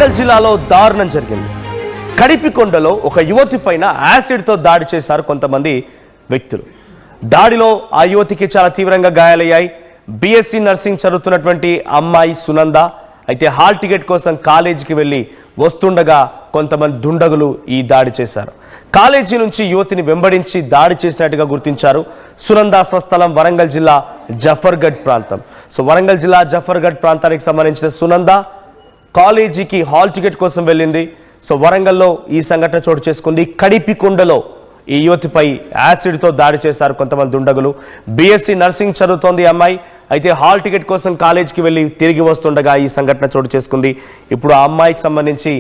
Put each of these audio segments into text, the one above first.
వరంగల్ జిల్లాలో దారుణం జరిగింది. కడిపికొండలో ఒక యువతి పైన యాసిడ్తో దాడి చేశారు కొంతమంది వ్యక్తులు. దాడిలో ఆ యువతికి చాలా తీవ్రంగా గాయాలయ్యాయి. బీఎస్సీ నర్సింగ్ చదువుతున్నటువంటి అమ్మాయి సునంద అయితే హాల్ టికెట్ కోసం కాలేజీకి వెళ్ళి వస్తుండగా కొంతమంది దుండగులు ఈ దాడి చేశారు. కాలేజీ నుంచి యువతిని వెంబడించి దాడి చేసినట్టుగా గుర్తించారు. సునంద స్వస్థలం వరంగల్ జిల్లా జఫర్గఢ్ ప్రాంతం. వరంగల్ జిల్లా జఫర్గఢ్ ప్రాంతానికి సంబంధించిన సునంద కాలేజీకి హాల్ టికెట్ కోసం వెళ్ళింది. వరంగల్లో ఈ సంఘటన చోటు చేసుకుంది. కడిపికొండలో ఈ యువతిపై యాసిడ్తో దాడి చేశారు కొంతమంది దుండగులు. బీఎస్సీ నర్సింగ్ చదువుతోంది అమ్మాయి. అయితే హాల్ టికెట్ కోసం కాలేజీకి వెళ్ళి తిరిగి వస్తుండగా ఈ సంఘటన చోటు చేసుకుంది. ఇప్పుడు ఆ అమ్మాయికి సంబంధించి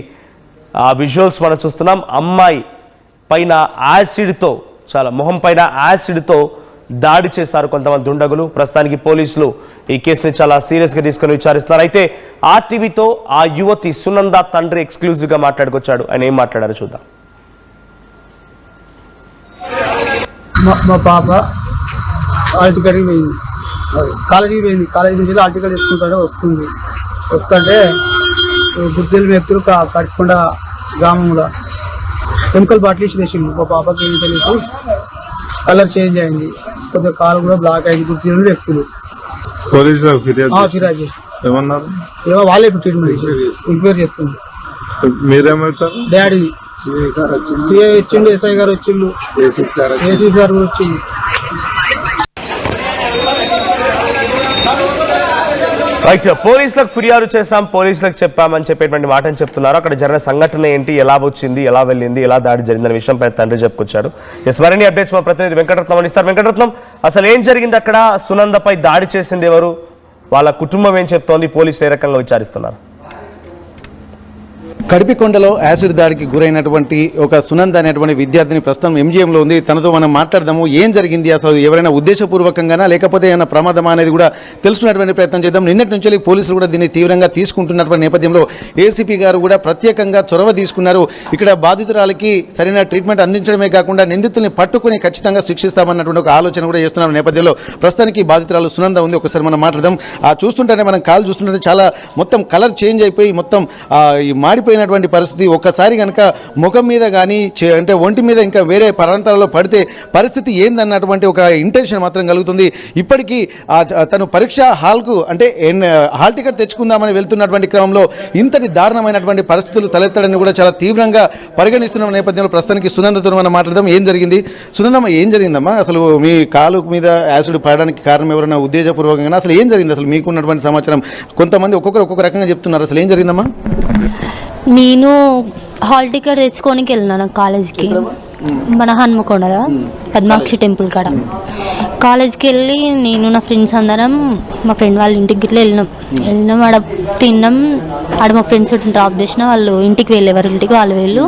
ఆ విజువల్స్ మనం చూస్తున్నాం. అమ్మాయి పైన యాసిడ్తో మొహం పైన యాసిడ్తో దాడి చేశారు కొంతమంది దుండగులు. ప్రస్తుతానికి పోలీసులు ఈ కేసుని చాలా సీరియస్గా తీసుకొని విచారిస్తున్నారు. అయితే ఆర్టీవీతో ఆ యువతి సునంద తండ్రి ఎక్స్క్లూజివ్గా మాట్లాడుకొచ్చాడు. ఆయన ఏం మాట్లాడారో చూద్దాం. మా పాప హాల్ టికెట్కి పోయింది, కాలేజీకి పోయింది. కాలేజీ నుంచి హాల్ టికెట్ తీసుకుంటే వస్తుంటే గుర్తిల్ వ్యక్తులు కట్టుకుండా గ్రామంలో కెమికల్ బాటిల్ వేసింది. మా పాపకి ఏమి తెలియదు, కలర్ చేంజ్ అయింది, కొద్దిగా కాలు కూడా బ్లాక్ అయింది. గుర్తిన వ్యక్తులు ఫిర్యాదు చేసి ఏమో వాళ్ళే ట్రీట్మెంట్ ఎంక్వైరీ చేస్తుంది. డాడీ సిఐ వచ్చిండు, ఎస్ఐ గారు వచ్చిండు, ఏసీపీ సార్ కూడా వచ్చిండు. రైట్, పోలీసులకు ఫిర్యాదు చేశాం, పోలీసులకు చెప్పామని చెప్పేటువంటి మాటని చెప్తున్నారు. అక్కడ జరిగిన సంఘటన ఏంటి, ఎలా వచ్చింది, ఎలా వెళ్ళింది, ఎలా దాడి జరిగిందనే విషయంపై తండ్రి చెప్పుకొచ్చాడు. మరిన్ని అప్డేట్స్ మా ప్రతినిధి వెంకటరత్నం అందిస్తారు. వెంకటరత్నం, అసలు ఏం జరిగింది అక్కడ? సునందపై దాడి చేసింది ఎవరు? వాళ్ళ కుటుంబం ఏం చెప్తోంది? పోలీసులు ఏ రకంగా విచారిస్తున్నారు? కడిపికొండలో యాసిడ్ దాడికి గురైనటువంటి ఒక సునంద అనేటువంటి విద్యార్థిని ప్రస్తుతం ఎంజీఎంలో ఉంది. తనతో మనం మాట్లాడదాము. ఏం జరిగింది, అసలు ఎవరైనా ఉద్దేశపూర్వకంగానా లేకపోతే ఏమైనా ప్రమాదమా అనేది కూడా తెలుసుకునేటువంటి ప్రయత్నం చేద్దాం. నిన్నటి నుంచి పోలీసులు కూడా దీన్ని తీవ్రంగా తీసుకుంటున్నటువంటి నేపథ్యంలో ఏసీపీ గారు కూడా ప్రత్యేకంగా చొరవ తీసుకున్నారు. ఇక్కడ బాధితురాలకి సరైన ట్రీట్మెంట్ అందించడమే కాకుండా నిందితుల్ని పట్టుకుని ఖచ్చితంగా శిక్షిస్తామన్నటువంటి ఒక ఆలోచన కూడా చేస్తున్న నేపథ్యంలో ప్రస్తుతానికి బాధితురాలు సునంద ఉంది. ఒకసారి మనం మాట్లాడదాం. చూస్తుంటేనే మనం కాల్ చూస్తుంటే చాలా మొత్తం కలర్ చేంజ్ అయిపోయి మొత్తం ఈ మాడిపోయినటువంటి పరిస్థితి. ఒక్కసారి కనుక ముఖం మీద కానీ అంటే ఒంటి మీద ఇంకా వేరే ప్రాంతాలలో పడితే పరిస్థితి ఏందన్నటువంటి ఒక ఇంటెన్షన్ మాత్రం కలుగుతుంది. ఇప్పటికీ తను పరీక్షా హాల్కు అంటే హాల్ టికెట్ తెచ్చుకుందామని వెళ్తున్నటువంటి క్రమంలో ఇంతటి దారుణమైనటువంటి పరిస్థితులు తలెత్తడాన్ని కూడా చాలా తీవ్రంగా పరిగణిస్తున్న నేపథ్యంలో ప్రస్తుతానికి సునందతో మనం మాట్లాడదాం. ఏం జరిగింది సునందమ్మ, ఏం జరిగిందమ్మా? అసలు మీ కాలు మీద యాసిడ్ పడడానికి కారణం ఎవరైనా ఉద్దేశపూర్వకంగా అసలు ఏం జరిగింది? అసలు మీకున్నటువంటి సమాచారం కొంతమంది ఒక్కొక్క రకంగా చెప్తున్నారు. అసలు ఏం జరిగిందమ్మా? నేను హాల్ టికెట్ తెచ్చుకోనికి వెళ్ళినాను కాలేజ్కి, మన హన్మకొండలో పద్మాక్షి టెంపుల్ కాడ. కాలేజ్కి వెళ్ళి నేను నా ఫ్రెండ్స్ అందరం మా ఫ్రెండ్ వాళ్ళ ఇంటికి గిట్లా వెళ్ళినాం. ఆడ తిన్నాం. ఆడ మా ఫ్రెండ్స్ డ్రాప్ చేసిన వాళ్ళు ఇంటికి వెళ్ళేవారు, ఇంటికి వాళ్ళు వెళ్ళు.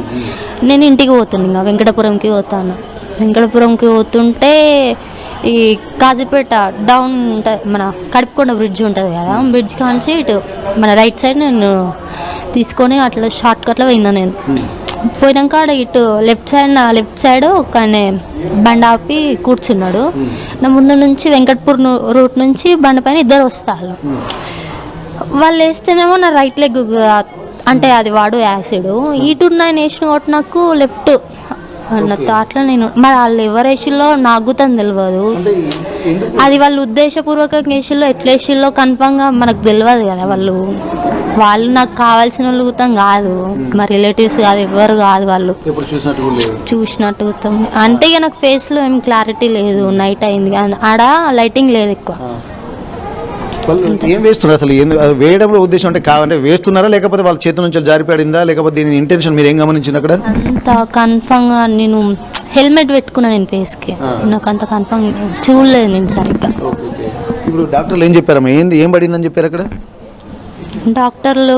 నేను ఇంటికి పోతున్నాను, ఇంకా వెంకటపురంకి పోతాను. వెంకటపురంకి పోతుంటే ఈ కాజీపేట డౌన్ ఉంటుంది, మన కడిపికొండ బ్రిడ్జ్ ఉంటుంది కదా, బ్రిడ్జ్ కాంచి ఇటు మన రైట్ సైడ్ నేను తీసుకొని అట్లా షార్ట్ కట్లో పోయినా. నేను పోయినాక ఇటు లెఫ్ట్ సైడ్ ఒక బండి ఆపి కూర్చున్నాడు. నా ముందు నుంచి వెంకట్పూర్ రూట్ నుంచి బండి పైన ఇద్దరు వస్తారు. వాళ్ళు వేస్తేనేమో నా రైట్ లెగ్ అంటే అది వాడు యాసిడ్, ఇటు నేను వేసిన కొట్టి నాకు లెఫ్ట్ అన్నట్టు అట్లా. నేను మరి వాళ్ళు ఎవరు వేసిల్లో నాకు తను తెలియదు. అది వాళ్ళు ఉద్దేశపూర్వకంగా వేసిల్లో ఎట్లా వేసిల్లో కన్ఫామ్గా మనకు తెలియదు కదా. వాళ్ళు నాకు కావాల్సిన వాళ్ళు గుతం కాదు, మా రిలేటివ్స్ కాదు, ఎవరు కాదు. వాళ్ళు చూసినట్టు గుతం అంటే ఇక నాకు ఫేస్లో ఏం క్లారిటీ లేదు. నైట్ అయింది, ఆడ లైటింగ్ లేదు ఎక్కువ. ఏం వేస్తున్నారు అసలు? వేయడంలో ఉద్దేశం అంటే కావాలంటే వేస్తున్నారా లేకపోతే వాళ్ళ చేతుల నుంచి జారిపడిందా లేకపోతే దీని ఇంటెన్షన్ మీరు ఏం గమనించింది అక్కడ? అంత కన్ఫామ్గా నేను హెల్మెట్ పెట్టుకున్నా నేను ఫేస్కి, నాకు అంత కన్ఫామ్ చూడలేదు నేను సరిగ్గా. ఇప్పుడు డాక్టర్లు ఏం చెప్పారమ్మా? ఏం పడిందని చెప్పారు అక్కడ? డాక్టర్లు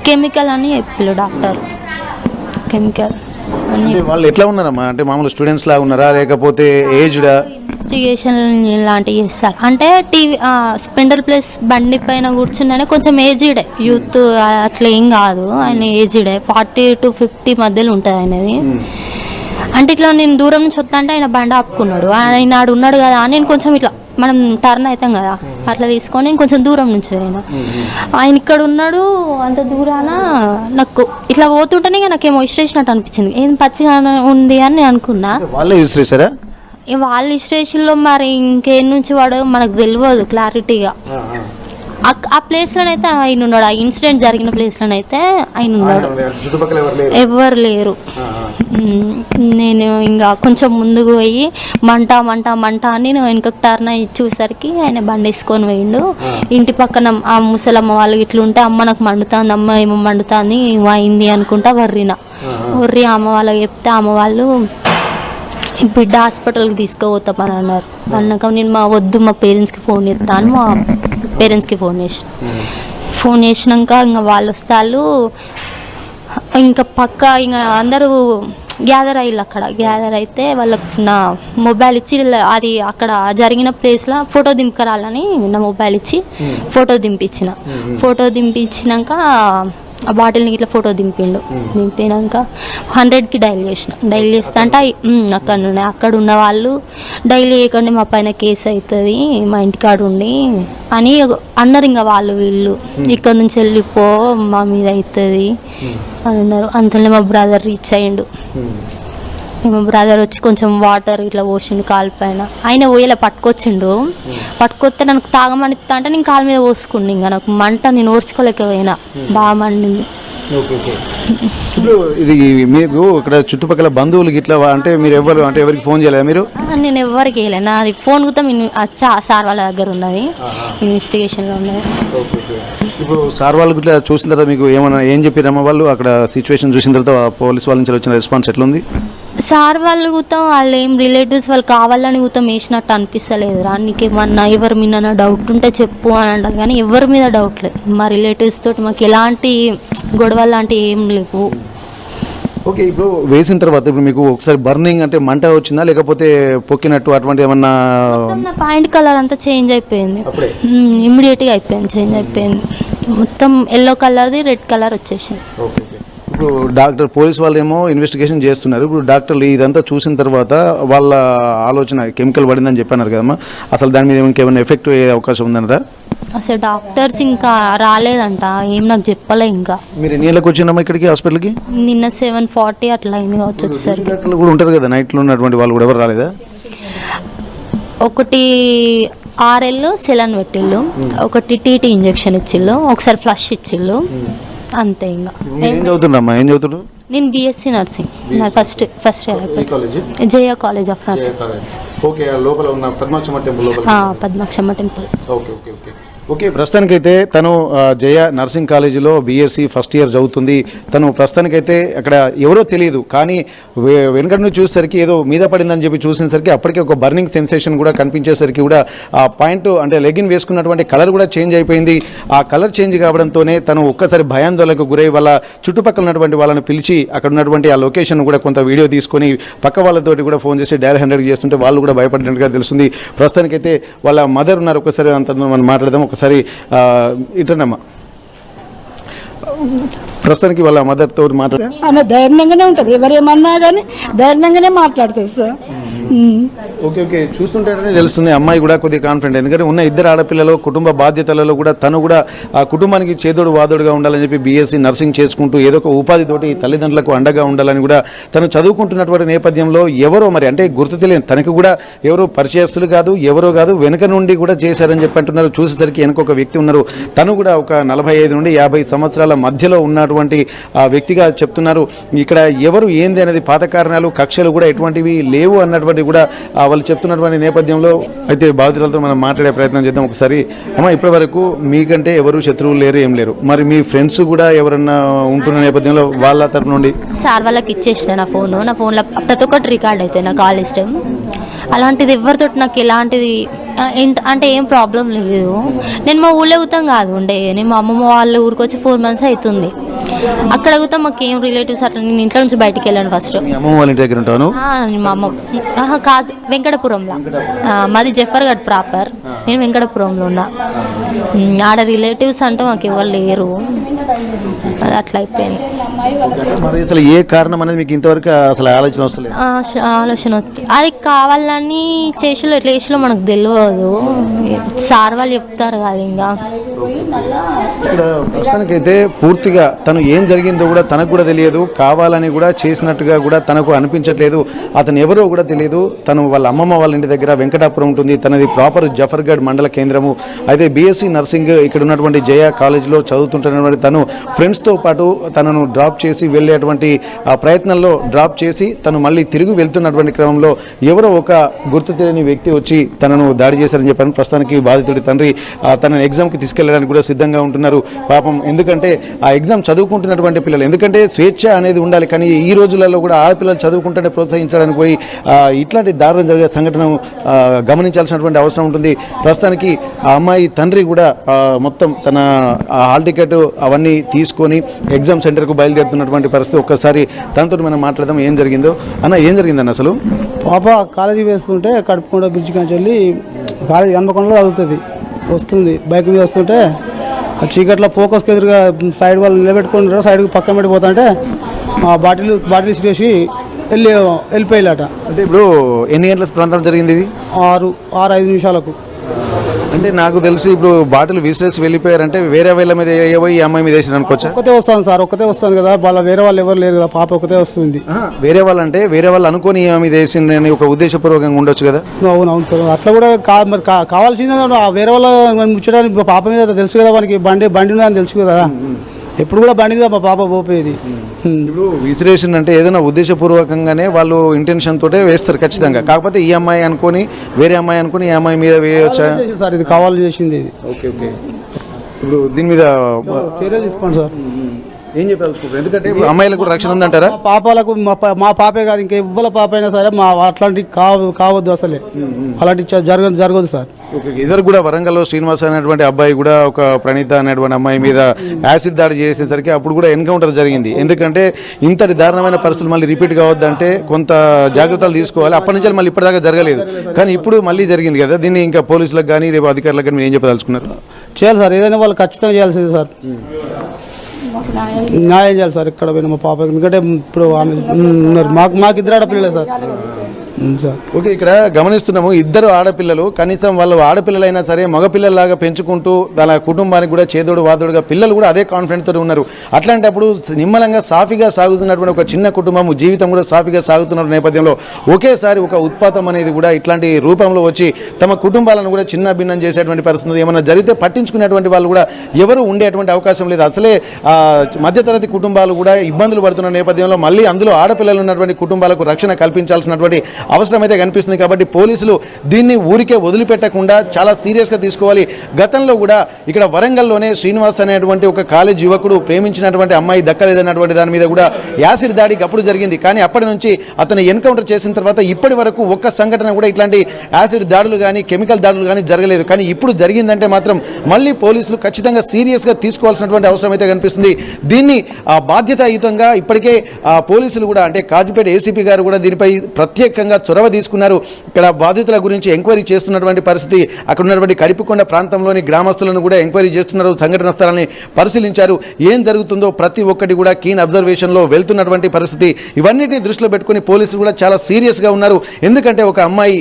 కెమికల్ అని చెప్పారు. డాక్టర్ కెమికల్ అని. వాళ్ళు ఎట్లా ఉన్నారమ్మా? అంటే మామూలు స్టూడెంట్స్ లాగా ఉన్నారా లేకపోతే ఏజ్డా? ఇన్వెస్టిగేషన్ లాంటివి చేస్తారు. అంటే టీవీ స్పెండర్ ప్లస్ బండి పైన కూర్చున్నానే కొంచెం ఏజ్డే, యూత్ అట్లా ఏం కాదు. ఆయన ఏజ్డే 40 to 50 మధ్యలో ఉంటుంది ఆయనది. అంటే ఇట్లా నేను దూరం నుంచి వస్తా అంటే ఆయన బండి ఆపుకున్నాడు. ఆయన ఆడు ఉన్నాడు కదా, నేను కొంచెం ఇట్లా మనం టర్న్ అవుతాం కదా, అట్లా తీసుకొని నేను కొంచెం దూరం నుంచి పోయినా. ఆయన ఇక్కడ ఉన్నాడు అంత దూరాన. నాకు ఇట్లా పోతుంటేనే ఇక నాకేమో ఇష్టేసినట్టు అనిపించింది. ఏం పచ్చిగా ఉంది అని నేను అనుకున్నా. వాళ్ళే యూస్ చేశారా? వాళ్ళ స్టేషన్లో మరి ఇంకేం నుంచి వాడు మనకు తెలియదు క్లారిటీగా. ఆ ప్లేస్లోనైతే ఆయన ఉన్నాడు, ఆ ఇన్సిడెంట్ జరిగిన ప్లేస్లోనైతే ఆయన ఉన్నాడు, ఎవరు లేరు. నేను ఇంకా కొంచెం ముందుకు పోయి మంట మంట మంట అని నేను వెనుకకు టర్న్ అయ్యి చూసరికి ఆయన బండి వేసుకొని పోయిండు. ఇంటి పక్కన ఆ ముసలమ్మ వాళ్ళు ఇట్లుంటే అమ్మ నాకు మండుతుంది, అమ్మ ఏమో మండుతుంది, ఏమో అయింది అనుకుంటా వర్రి అమ్మ వాళ్ళకి చెప్తే అమ్మ వాళ్ళు బిడ్డ హాస్పిటల్కి తీసుకుపోతామని అన్నారు. అన్నాక నేను మా పేరెంట్స్కి ఫోన్ చేస్తాను, మా పేరెంట్స్కి ఫోన్ చేసినాక ఇంకా వాళ్ళు వస్తారు. ఇంకా పక్క ఇంకా అందరూ గ్యాదర్ అయ్యారు. అక్కడ గ్యాదర్ అయితే వాళ్ళకు నా మొబైల్ ఇచ్చి అది అక్కడ జరిగిన ప్లేస్లో ఫోటో దింపరాలని నా మొబైల్ ఇచ్చి ఫోటో దింపించినాక ఆ బాటిల్ని ఇట్లా ఫోటో దింపినాక 100కి డైల్ చేస్తా అంటే అక్కడ ఉన్న వాళ్ళు డైలీ చేయకండి మా పైన కేసు అవుతుంది మా ఇంటికాడ ఉండి అని అన్నారు. ఇంకా వీళ్ళు ఇక్కడ నుంచి వెళ్ళిపో మా మీద అవుతుంది అని అన్నారు. అంతలో మా బ్రదర్ రీచ్ అయ్యిండు. మా బ్రదర్ వచ్చి కొంచెం వాటర్ ఇట్లా పోసిండు కాలు పైన. ఆయన పోయేలా పట్టుకొస్తే నాకు తాగమని అంటే నేను కాలు మీద పోసుకుండి. ఇంకా నాకు మంట నేను ఓర్చుకోలేకపోయినా, బాగా మండింది. ఇప్పుడు ఇది మీకు ఇక్కడ చుట్టుపక్కల బంధువులు ఇట్లా అంటే మీరు ఎవరికి ఫోన్ చేయలేదా మీరు? నేను ఎవరికి వేయలే. నాది ఫోన్ కూడా సార్ వాళ్ళ దగ్గర ఉన్నది, ఇన్వెస్టిగేషన్లో ఉన్నది. ఇప్పుడు సార్ వాళ్ళు ఇట్లా చూసిన తర్వాత మీకు ఏం చెప్పారమ్మా వాళ్ళు? అక్కడ సిచ్యువేషన్ చూసిన తర్వాత పోలీస్ వాళ్ళ నుంచి వచ్చిన రెస్పాన్స్ ఎట్లుంది? సార్ వాళ్ళు గుతం వాళ్ళు ఏం రిలేటివ్స్ వాళ్ళు కావాలని గుతం వేసినట్టు అనిపిస్తలేదురా. నీకేమన్నా ఎవరి మీద డౌట్ ఉంటే చెప్పు అని అంటారు, కానీ ఎవరి మీద డౌట్ లేదు. మా రిలేటివ్స్ తోటి మాకు ఎలాంటి గొడవలు లాంటివి ఏం లేవు. ఓకే, ఇప్పుడు వేసిన తర్వాత ఇప్పుడు మీకు ఒకసారి బర్నింగ్ అంటే మంట వచ్చిందా లేకపోతే పొక్కినట్టు అటువంటి ఏమన్నా? పాయింట్ కలర్ అంతా చేంజ్ అయిపోయింది, ఇమ్మీడియట్గా చేంజ్ అయిపోయింది. మొత్తం ఎల్లో కలర్ది రెడ్ కలర్ వచ్చేసింది. ఇప్పుడు పోలీస్ వాళ్ళు ఏమో ఇన్వెస్టిగేషన్ చేస్తున్నారు. ఇప్పుడు డాక్టర్లు ఇదంతా చూసిన తర్వాత వాళ్ళ ఆలోచన కెమికల్ పడిందని చెప్పన్నారు కదమ్మా, అసలు దాని మీద ఇంకేమైనా ఎఫెక్ట్ అయ్యే అవకాశం ఉందన్నారా? అసలు డాక్టర్స్ ఇంకా రాలేదంట, ఏం నాకు చెప్పలే. ఇంకా మీరు ఎన్ని గంటలకు వచ్చినామా ఇక్కడికి హాస్పిటల్కి? నిన్న 7:40 అట్లా అయింది కావచ్చు వచ్చేసరికి. డాక్టర్లు కూడా ఉంటారు కదా నైట్లో ఉన్నటువంటి వాళ్ళు కూడా ఎవరు రాలేదా? ఒకటి RL సెలన్ పెట్టిళ్ళు, ఒకటి TT ఇంజెక్షన్ ఇచ్చిళ్ళు, ఒకసారి ఫ్లష్ ఇచ్చిళ్ళు, అంతే. ఇంకా ఏం చదువుతున్నామ్మా? ఏం చదువుతున్నావు? నేను BSc నర్సింగ్, నా ఫస్ట్ ఇయర్ అయిపోయింది. జయ కాలేజ్ ఆఫ్ నర్సింగ్. ఓకే, లోపల ఉన్న Padmakshamma temple. Padmakshamma temple. Okay okay okay okay ప్రస్తుతానికైతే తను జయ నర్సింగ్ కాలేజీలో BSc ఫస్ట్ ఇయర్ చదువుతుంది. తను ప్రస్తుతానికైతే అక్కడ ఎవరో తెలియదు, కానీ వెనకటి నుంచి చూసేసరికి ఏదో మీద పడిందని చెప్పి చూసేసరికి అప్పటికే ఒక బర్నింగ్ సెన్సేషన్ కూడా కనిపించేసరికి కూడా ఆ పాయింట్ అంటే లెగిన్ వేసుకున్నటువంటి కలర్ కూడా చేంజ్ అయిపోయింది. ఆ కలర్ చేంజ్ కావడంతోనే తను ఒక్కసారి భయాందోళనకు గురై వాళ్ళ చుట్టుపక్కల ఉన్నటువంటి వాళ్ళని పిలిచి అక్కడ ఉన్నటువంటి ఆ లొకేషన్ కూడా కొంత వీడియో తీసుకొని పక్క వాళ్ళతోటి కూడా ఫోన్ చేసి డయల్ 100 చేస్తుంటే వాళ్ళు కూడా భయపడినట్టుగా తెలుస్తుంది. ప్రస్తుతానికైతే వాళ్ళ మదర్ ఉన్నారు, ఒకసారి అంత మనం మాట్లాడదాం. ఒకసారి ఇటనమ్మా, ప్రస్తుతానికి వాళ్ళ మదర్తో మాట్లాడు. ఆమె ధైర్యంగానే ఉంటుంది, ఎవరేమన్నా కానీ ధైర్యంగానే మాట్లాడుతుంది సార్. ఓకే ఓకే చూస్తుంటేనే తెలుస్తుంది అమ్మాయి కూడా కొద్దిగా కాన్ఫిడెంట్, ఎందుకంటే ఉన్న ఇద్దరు ఆడపిల్లలు కుటుంబ బాధ్యతలలో కూడా తను కూడా ఆ కుటుంబానికి చేదోడు వాదోడుగా ఉండాలని చెప్పి BSc నర్సింగ్ చేసుకుంటూ ఏదో ఒక ఉపాధితోటి తల్లిదండ్రులకు అండగా ఉండాలని కూడా తను చదువుకుంటున్నటువంటి నేపథ్యంలో ఎవరో మరి అంటే గుర్తు తెలియదు తనకు కూడా ఎవరో పరిచయస్తులు కాదు, ఎవరో కాదు, వెనుక నుండి కూడా చేశారని చెప్పి అంటున్నారు. చూసేసరికి వెనుక ఒక వ్యక్తి ఉన్నారు, తను కూడా ఒక 45 నుండి 50 సంవత్సరాల మధ్యలో ఉన్నటువంటి ఆ వ్యక్తిగా చెప్తున్నారు. ఇక్కడ ఎవరు ఏంది అనేది పాత కారణాలు కక్షలు కూడా ఎటువంటివి లేవు అన్నటువంటి కూడా వాళ్ళు చెప్తున్నటువంటి నేపథ్యంలో అయితే బాధితులతో మనం మాట్లాడే ప్రయత్నం చేద్దాం. ఒకసారి అమ్మ, ఇప్పటి వరకు మీకంటే ఎవరు శత్రువులు లేరు, ఏం లేరు, మరి మీ ఫ్రెండ్స్ కూడా ఎవరన్నా ఉంటున్న నేపథ్యంలో వాళ్ళ తరపు నుండి? సార్ వాళ్ళకి ఇచ్చేసిన నా ఫోన్లో ప్రతి ఒక్కటి రికార్డ్ అయితే నా కాలేజ్ టైం. అలాంటిది ఎవరితో నాకు ఎలాంటిది అంటే ఏం ప్రాబ్లం లేదు. నేను మా ఊళ్ళో గుతం కాదు ఉండే, నేను మా అమ్మమ్మ వాళ్ళ ఊరికి వచ్చి 4 months అవుతుంది. అక్కడ గుతం మాకు ఏం రిలేటివ్స్ అట్లా నేను ఇంట్లో నుంచి బయటికి వెళ్ళాను. ఫస్ట్ అమ్మమ్మ వాళ్ళ ఇంటి దగ్గర ఉంటాను. మా అమ్మ వెంకటపురంలో, మాది జఫర్గఢ్ ప్రాపర్, నేను వెంకటపురంలో ఉన్నా. ఆడ రిలేటివ్స్ అంటే మాకు ఎవరు లేరు. అది అట్లా అయిపోయింది. మరి అసలు ఏ కారణం అనేది మీకు ఇంతవరకు అసలు ఆలోచన వస్తలేదు? ఆలోచన వస్తుంది, అది కావాలని చేసిలో ఎట్లా చేసిలో మనకు తెలియదు, సార్ వాళ్ళు చెప్తారు కదా. ఇంకా ఇక్కడ ప్రస్తుతానికైతే పూర్తిగా తను ఏం జరిగిందో కూడా తనకు కూడా తెలియదు, కావాలని కూడా చేసినట్టుగా కూడా తనకు అనిపించట్లేదు. అతను ఎవరో కూడా తెలియదు. తను వాళ్ళ అమ్మమ్మ వాళ్ళ ఇంటి దగ్గర వెంకటాపురం ఉంటుంది, తనది ప్రాపర్ జఫర్గఢ్ మండల కేంద్రము. అయితే బీఎస్సీ నర్సింగ్ ఇక్కడ ఉన్నటువంటి జయ కాలేజీలో చదువుతుంటున్నటువంటి తను ఫ్రెండ్స్తో పాటు తనను డ్రాప్ చేసి వెళ్ళేటువంటి ఆ ప్రయత్నంలో డ్రాప్ చేసి తను మళ్ళీ తిరిగి వెళ్తున్నటువంటి క్రమంలో ఎవరో ఒక గుర్తు తెలియని వ్యక్తి వచ్చి తనను దాడి చేశారని చెప్పాను. ప్రస్తుతానికి బాధితుడి తండ్రి తనను ఎగ్జామ్కి తీసుకెళ్లడానికి కూడా సిద్ధంగా ఉంటున్నారు. పాపం, ఎందుకంటే ఆ ఎగ్జామ్ చదువుకుంటున్నటువంటి పిల్లలు, ఎందుకంటే స్వేచ్ఛ అనేది ఉండాలి, కానీ ఈ రోజులలో కూడా ఆడపిల్లలు చదువుకుంటూనే ప్రోత్సహించడానికి పోయి ఇట్లాంటి దారుణం జరిగే సంఘటన గమనించాల్సినటువంటి అవసరం ఉంటుంది. ప్రస్తుతానికి ఆ అమ్మాయి తండ్రి కూడా మొత్తం తన హాల్ టికెట్ అవన్నీ తీసుకొని ఎగ్జామ్ సెంటర్కు బయలుదేరుతున్నటువంటి పరిస్థితి. ఒక్కసారి తనతో మనం మాట్లాడదాం. ఏం జరిగిందో అన్న, ఏం జరిగిందన్న అసలు? పాప కాలేజీ వేస్తుంటే కడుపుకొండ బ్రిడ్జ్ కాంచి వెళ్ళి కాలేజీ హన్మకొండలో చదువుతుంది, వస్తుంది బైక్ మీద వస్తుంటే ఆ చీకట్లో ఫోకస్కి ఎదురుగా సైడ్ వాళ్ళు నిలబెట్టుకుంటారు, సైడ్కి పక్కన పెట్టిపోతుంటే ఆ బాటిల్ ఇసిరేసి వెళ్ళిపోయాట. అంటే ఇప్పుడు ఎన్ని గంటల ప్రాంతం జరిగింది ఇది? 6-5 నిమిషాలకు. అంటే నాకు తెలిసి ఇప్పుడు బాటిల్ విసిరేసి వెళ్ళిపోయారంటే వేరే వాళ్ళ మీద పోయి ఈ అమ్మాయి మీద వేసిన అనుకోవచ్చా? ఒక్కతే వస్తాను సార్, ఒక్కతే వస్తాను కదా, వాళ్ళ వేరే వాళ్ళు ఎవరు లేరు కదా, పాప ఒక్కతే వస్తుంది. వేరే వాళ్ళు అంటే వేరే వాళ్ళు అనుకోని ఆమె మీద వేసిందని ఒక ఉద్దేశపూర్వకంగా ఉండొచ్చు కదా? అవును సార్, అట్లా కూడా మరి కావాల్సింది వేరే వాళ్ళ ముచ్చడానికి పాప మీద తెలుసు కదా, మనకి బండి ఉందని తెలుసు కదా, ఎప్పుడు కూడా బండి మీద మా పాప పోయేది. ఇప్పుడు విసిరేషన్ అంటే ఏదైనా ఉద్దేశపూర్వకంగానే వాళ్ళు ఇంటెన్షన్ తోటే వేస్తారు ఖచ్చితంగా. కాకపోతే ఈ అమ్మాయి అనుకొని వేరే అమ్మాయి అనుకొని ఈ అమ్మాయి మీద వేయవచ్చా సార్? ఇది కావాలని చేసింది ఇది. ఓకే. ఇప్పుడు దీని మీద చర్యలు తీసుకోండి సార్. ఏం చెప్పాలి? ఎందుకంటే ఇప్పుడు అమ్మాయిలకు రక్షణ ఉందంటారా? పాపాలకు మా పాపే కాదు, ఇంకా ఎవ్వల పాప అయినా సరే మా అట్లాంటివి కావద్దు, అసలే అలాంటి జరగదు సార్. ఇద్దరు కూడా వరంగల్లో శ్రీనివాస్ అనేటువంటి అబ్బాయి కూడా ఒక ప్రణీత అనేటువంటి అమ్మాయి మీద యాసిడ్ దాడి చేసేసరికి అప్పుడు కూడా ఎన్కౌంటర్ జరిగింది. ఎందుకంటే ఇంతటి దారుణమైన పరిస్థితులు మళ్ళీ రిపీట్ కావద్దంటే కొంత జాగ్రత్తలు తీసుకోవాలి. అప్పటి నుంచి మళ్ళీ ఇప్పటిదాకా జరగలేదు, కానీ ఇప్పుడు మళ్ళీ జరిగింది కదా. దీన్ని ఇంకా పోలీసులకు కానీ రేపు అధికారులకు కానీ మీరు ఏం చెప్పదలుచుకున్నారు? చేయాలి సార్, ఏదైనా వాళ్ళు ఖచ్చితంగా చేయాల్సింది సార్, న్యాయం చేయాలి సార్ ఇక్కడ పోయిన మా పాప. ఎందుకంటే ఇప్పుడు ఆమె ఉన్నారు, మాకు ఇద్దరు ఆడపిల్లలే సార్. ఓకే, ఇక్కడ గమనిస్తున్నాము ఇద్దరు ఆడపిల్లలు, కనీసం వాళ్ళు ఆడపిల్లలైనా సరే మగపిల్లలాగా పెంచుకుంటూ తన కుటుంబానికి కూడా చేదోడు వాదోడుగా పిల్లలు కూడా అదే కాన్ఫిడెంట్ తోటి ఉన్నారు. అట్లాంటప్పుడు నిమ్మలంగా సాఫీగా సాగుతున్నటువంటి ఒక చిన్న కుటుంబం జీవితం కూడా సాఫీగా సాగుతున్న నేపథ్యంలో ఒకేసారి ఒక ఉత్పాతం అనేది కూడా ఇట్లాంటి రూపంలో వచ్చి తమ కుటుంబాలను కూడా చిన్న భిన్నం చేసేటువంటి పరిస్థితి. ఏమైనా జరిగితే పట్టించుకునేటువంటి వాళ్ళు కూడా ఎవరు ఉండేటువంటి అవకాశం లేదు. అసలే మధ్యతరగతి కుటుంబాలు కూడా ఇబ్బందులు పడుతున్న నేపథ్యంలో మళ్ళీ అందులో ఆడపిల్లలు ఉన్నటువంటి కుటుంబాలకు రక్షణ కల్పించాల్సినటువంటి అవసరం అయితే కనిపిస్తుంది. కాబట్టి పోలీసులు దీన్ని ఊరికే వదిలిపెట్టకుండా చాలా సీరియస్గా తీసుకోవాలి. గతంలో కూడా ఇక్కడ వరంగల్లోనే శ్రీనివాస్ అనేటువంటి ఒక కాలేజ్ యువకుడు ప్రేమించినటువంటి అమ్మాయి దక్కలేదన్నటువంటి దాని మీద కూడా యాసిడ్ దాడికి అప్పుడు జరిగింది. కానీ అప్పటి నుంచి అతను ఎన్కౌంటర్ చేసిన తర్వాత ఇప్పటి వరకు ఒక్క సంఘటన కూడా ఇట్లాంటి యాసిడ్ దాడులు కానీ కెమికల్ దాడులు కానీ జరగలేదు. కానీ ఇప్పుడు జరిగిందంటే మాత్రం మళ్ళీ పోలీసులు ఖచ్చితంగా సీరియస్గా తీసుకోవాల్సినటువంటి అవసరం అయితే కనిపిస్తుంది. దీన్ని బాధ్యతాయుతంగా ఇప్పటికే పోలీసులు కూడా అంటే కాజీపేట ఏసీపీ గారు కూడా దీనిపై ప్రత్యేకంగా చొరవ తీసుకున్నారు. ఇక్కడ బాధితుల గురించి ఎంక్వైరీ చేస్తున్నటువంటి పరిస్థితి, అక్కడ ఉన్నటువంటి కడిపికొండ ప్రాంతంలోని గ్రామస్తులను కూడా ఎంక్వైరీ చేస్తున్నారు. సంఘటన స్థలాన్ని పరిశీలించారు. ఏం జరుగుతుందో ప్రతి ఒక్కటి కూడా కీన్ అబ్జర్వేషన్లో వెళ్తున్నటువంటి పరిస్థితి. ఇవన్నిటిని దృష్టిలో పెట్టుకుని పోలీసులు కూడా చాలా సీరియస్గా ఉన్నారు. ఎందుకంటే ఒక అమ్మాయి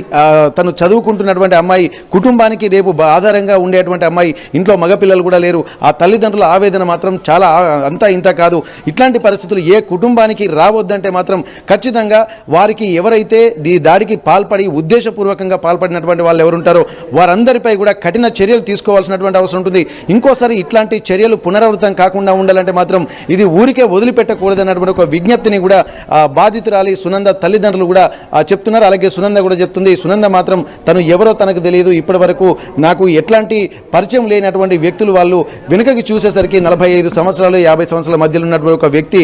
తను చదువుకుంటున్నటువంటి అమ్మాయి, కుటుంబానికి రేపు ఆధారంగా ఉండేటువంటి అమ్మాయి, ఇంట్లో మగపిల్లలు కూడా లేరు. ఆ తల్లిదండ్రుల ఆవేదన మాత్రం చాలా అంతా ఇంత కాదు. ఇట్లాంటి పరిస్థితులు ఏ కుటుంబానికి రావద్దంటే మాత్రం ఖచ్చితంగా వారికి ఎవరైతే ఈ దాడికి పాల్పడి ఉద్దేశపూర్వకంగా పాల్పడినటువంటి వాళ్ళు ఎవరుంటారో వారందరిపై కూడా కఠిన చర్యలు తీసుకోవాల్సినటువంటి అవసరం ఉంటుంది. ఇంకోసారి ఇట్లాంటి చర్యలు పునరావృతం కాకుండా ఉండాలంటే మాత్రం ఇది ఊరికే వదిలిపెట్టకూడదన్నటువంటి ఒక విజ్ఞప్తిని కూడా బాధితురాలి సునంద తల్లిదండ్రులు కూడా చెప్తున్నారు. అలాగే సునంద కూడా చెప్తుంది. సునంద మాత్రం తను ఎవరో తనకు తెలియదు, ఇప్పటి వరకు నాకు ఎట్లాంటి పరిచయం లేనటువంటి వ్యక్తులు వాళ్ళు వెనుకకి చూసేసరికి 45 సంవత్సరాలు 50 సంవత్సరాల మధ్యలో ఉన్నటువంటి ఒక వ్యక్తి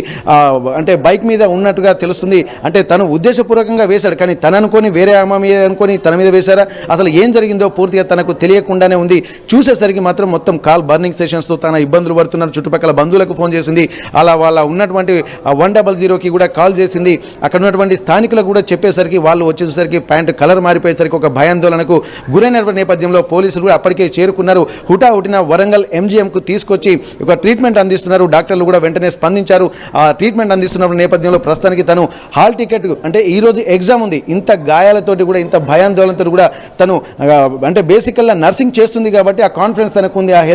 అంటే బైక్ మీద ఉన్నట్టుగా తెలుస్తుంది. అంటే తను ఉద్దేశపూర్వకంగా వేశాడు, కానీ కానీ తన అనుకొని వేరే ఆమె మీద అనుకొని తన మీద వేశారా, అసలు ఏం జరిగిందో పూర్తిగా తనకు తెలియకుండానే ఉంది. చూసేసరికి మాత్రం మొత్తం కాల్ బర్నింగ్ సెషన్స్తో తన ఇబ్బందులు పడుతున్నారు. చుట్టుపక్కల బంధువులకు ఫోన్ చేసింది, అలా వాళ్ళ ఉన్నటువంటి 100కి కూడా కాల్ చేసింది. అక్కడ ఉన్నటువంటి స్థానికులకు కూడా చెప్పేసరికి వాళ్ళు వచ్చేసరికి ప్యాంటు కలర్ మారిపోయేసరికి ఒక భయాందోళనకు గురైనటువంటి నేపథ్యంలో పోలీసులు కూడా అప్పటికే చేరుకున్నారు. హుటాహుటిన వరంగల్ MGMకు తీసుకొచ్చి ఒక ట్రీట్మెంట్ అందిస్తున్నారు. డాక్టర్లు కూడా వెంటనే స్పందించారు. ఆ ట్రీట్మెంట్ అందిస్తున్న నేపథ్యంలో ప్రస్తుతానికి తను హాల్ టికెట్ అంటే ఈ రోజు ఎగ్జామ్ ఉంది, ఇంత గాయాలతోటి కూడా ఇంత భయాందోళనతో కూడా తను అంటే బేసికల్గా నర్సింగ్ చేస్తుంది కాబట్టి ఆ కాన్ఫిడెన్స్ తనకు ఉంది. ఆ